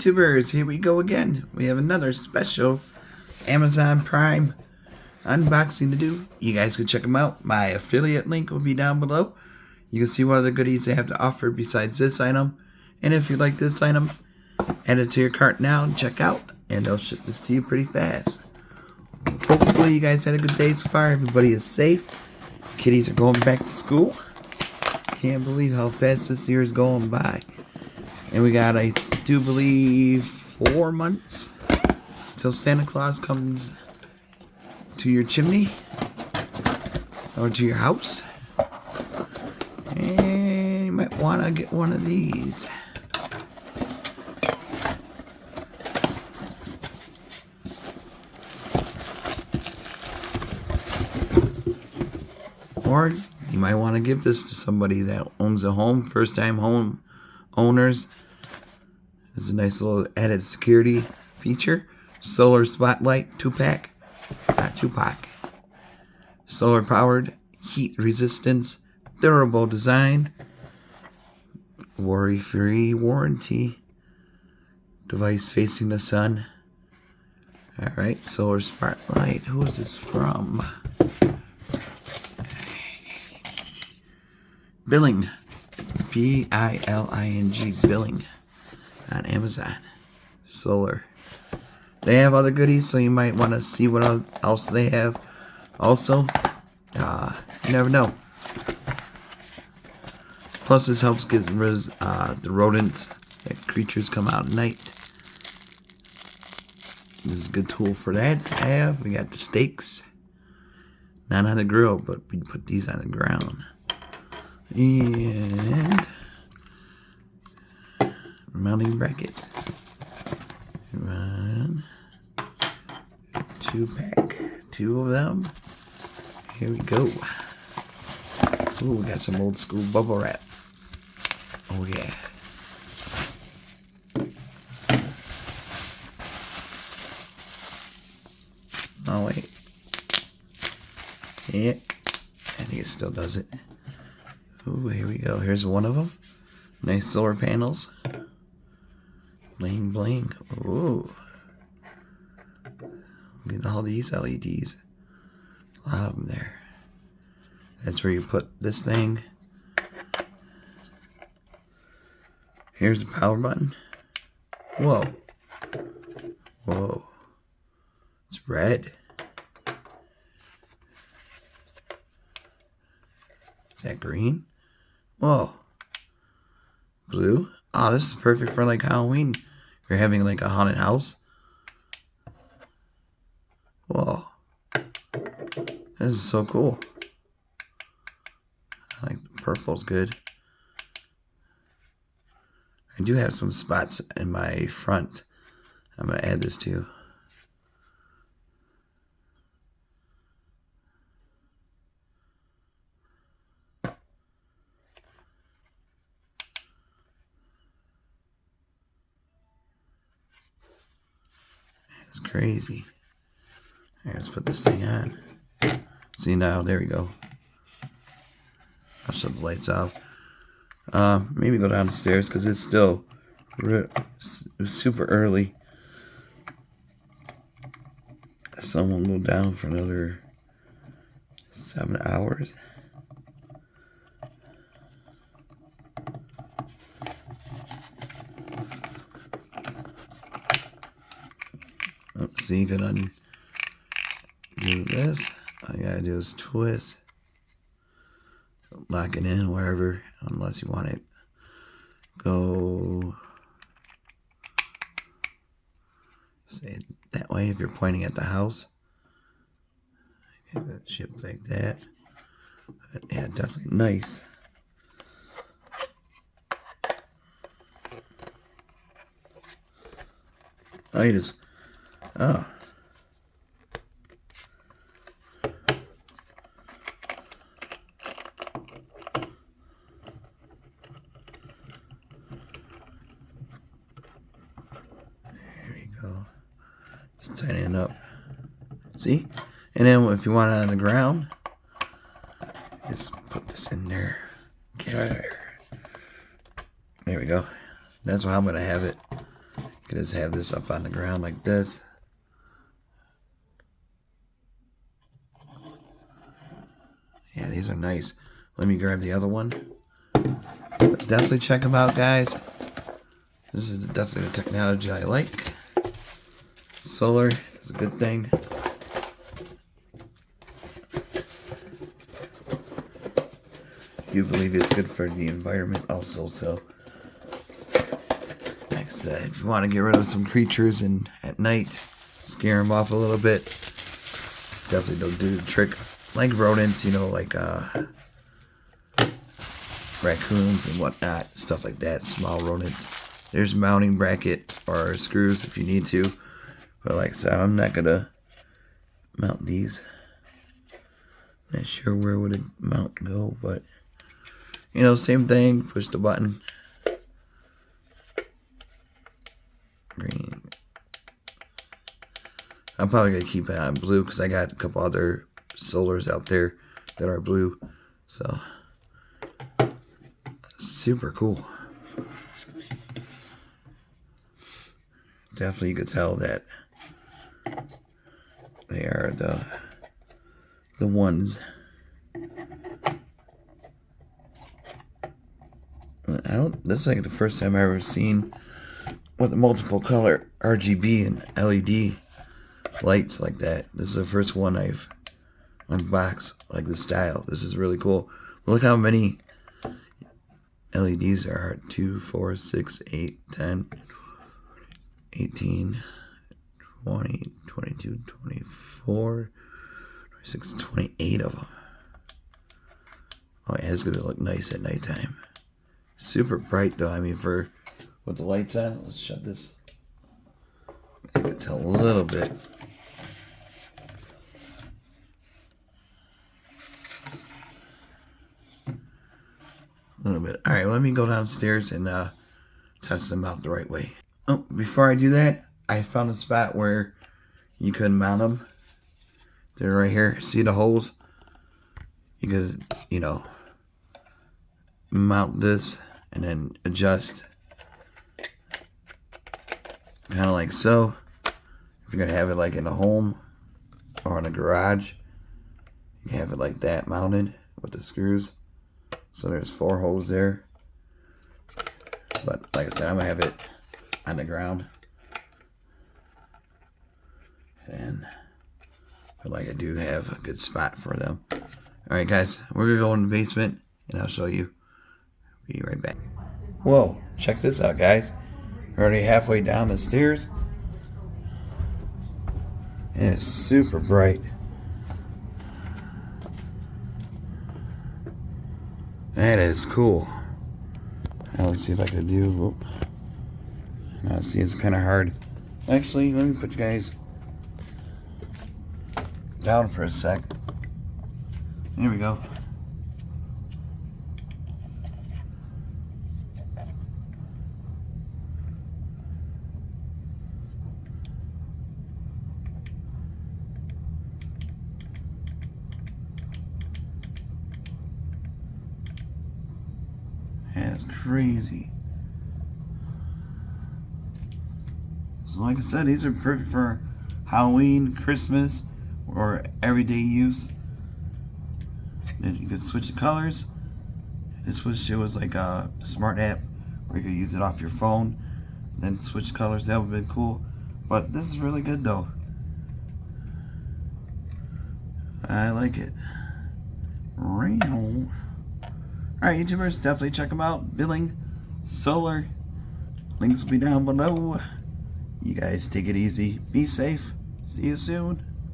YouTubers, here we go again. We have another special Amazon Prime unboxing to do. You guys can check them out. My affiliate link will be down below. You can see what other goodies they have to offer besides this item. And if you like this item, add it to your cart now and check out. And they'll ship this to you pretty fast. Hopefully you guys had a good day so far. Everybody is safe. Kiddies are going back to school. Can't believe how fast this year is going by. And we got, I do believe, 4 months till Santa Claus comes to your chimney or to your house. And you might want to get one of these. Or you might want to give this to somebody that owns a home, first-time home owners. It's a nice little added security feature. Solar spotlight 2-pack. Not 2-pack. Solar powered, heat resistance, durable design, worry-free warranty. Device facing the sun. Alright, solar spotlight. Who is this from? Biling. B-I-L-I-N-G. Biling. On Amazon. Solar. They have other goodies, so you might want to see what else they have. Also, you never know. Plus, this helps get rid of the rodents. That creatures come out at night. This is a good tool for that to have. We got the steaks. Not on the grill, but we put these on the ground. And mounting brackets. 1, 2-pack. 2 of them. Here we go. Ooh, we got some old school bubble wrap. Oh yeah. Oh wait. Yeah. I think it still does it. Ooh, here we go. Here's one of them. Nice solar panels. Bling bling. Ooh. Look at all these LEDs. A lot of them there. That's where you put this thing. Here's the power button. Whoa. Whoa. It's red. Is that green? Whoa. Blue? Oh, this is perfect for like Halloween. If you're having like a haunted house. Whoa. This is so cool. I like the purple's good. I do have some spots in my front. I'm going to add this to. It's crazy. Alright, let's put this thing on. See now, there we go. I'll shut the lights off. Maybe go downstairs because it's still super early. Someone will go down for another 7 hours. Oh, see, you can undo this. All you gotta do is twist. Lock it in wherever, unless you want it. Go. Say it that way if you're pointing at the house. Have it shipped like that. But yeah, definitely nice. Oh, you just. Oh. Just tighten it up. See? And then if you want it on the ground, just put this in there. Get out of there. There we go. That's how I'm going to have it. can just have this up on the ground like this. Yeah, these are nice. Let me grab the other one. But definitely check them out, guys. This is definitely the technology I like. Solar is a good thing. I do believe it's good for the environment also, so like I said, if you want to get rid of some creatures and at night scare them off a little bit, definitely don't do the trick. Like rodents, you know, like raccoons and whatnot, stuff like that, small rodents. There's mounting bracket or screws if you need to, but like I said, I'm not gonna mount these. Not sure where would a mount go, but you know, same thing. Push the button. Green. I'm probably gonna keep it on blue because I got a couple other solars out there that are blue. So super cool. Definitely, you could tell that they are the ones. This is like the first time I've ever seen with the multiple color RGB and LED lights like that. This is the first one I've unboxed like this style. This is really cool. Look how many LEDs there are. 2, 4, 6, 8, 10, 18, 20, 22, 24, 26, 28 of them. Oh yeah, it's gonna look nice at nighttime. Super bright though. I mean, for with the lights on, let's shut this. I can tell a little bit. A little bit. All right, let me go downstairs and test them out the right way. Oh, before I do that, I found a spot where you could mount them. They're right here. See the holes? You could, you know, mount this and then adjust kind of like so. If you're gonna have it like in a home or in a garage, you can have it like that mounted with the screws. So there's 4 holes there, but like I said, I'm gonna have it on the ground, and but like I do have a good spot for them. All right, guys, we're gonna go in the basement and I'll show you. Be right back. Whoa, check this out, guys. We're already halfway down the stairs, and it's super bright. That is cool. Now let's see if I can do. Whoop. Now see, it's kind of hard. Actually, let me put you guys down for a sec. Here we go. That's crazy. So like I said, these are perfect for Halloween, Christmas, or everyday use. Then you could switch the colors. This was like a smart app where you could use it off your phone, then switch colors. That would have been cool. But this is really good though. I like it. Alright, YouTubers, definitely check them out. Biling, Solar. Links will be down below. You guys take it easy. Be safe. See you soon.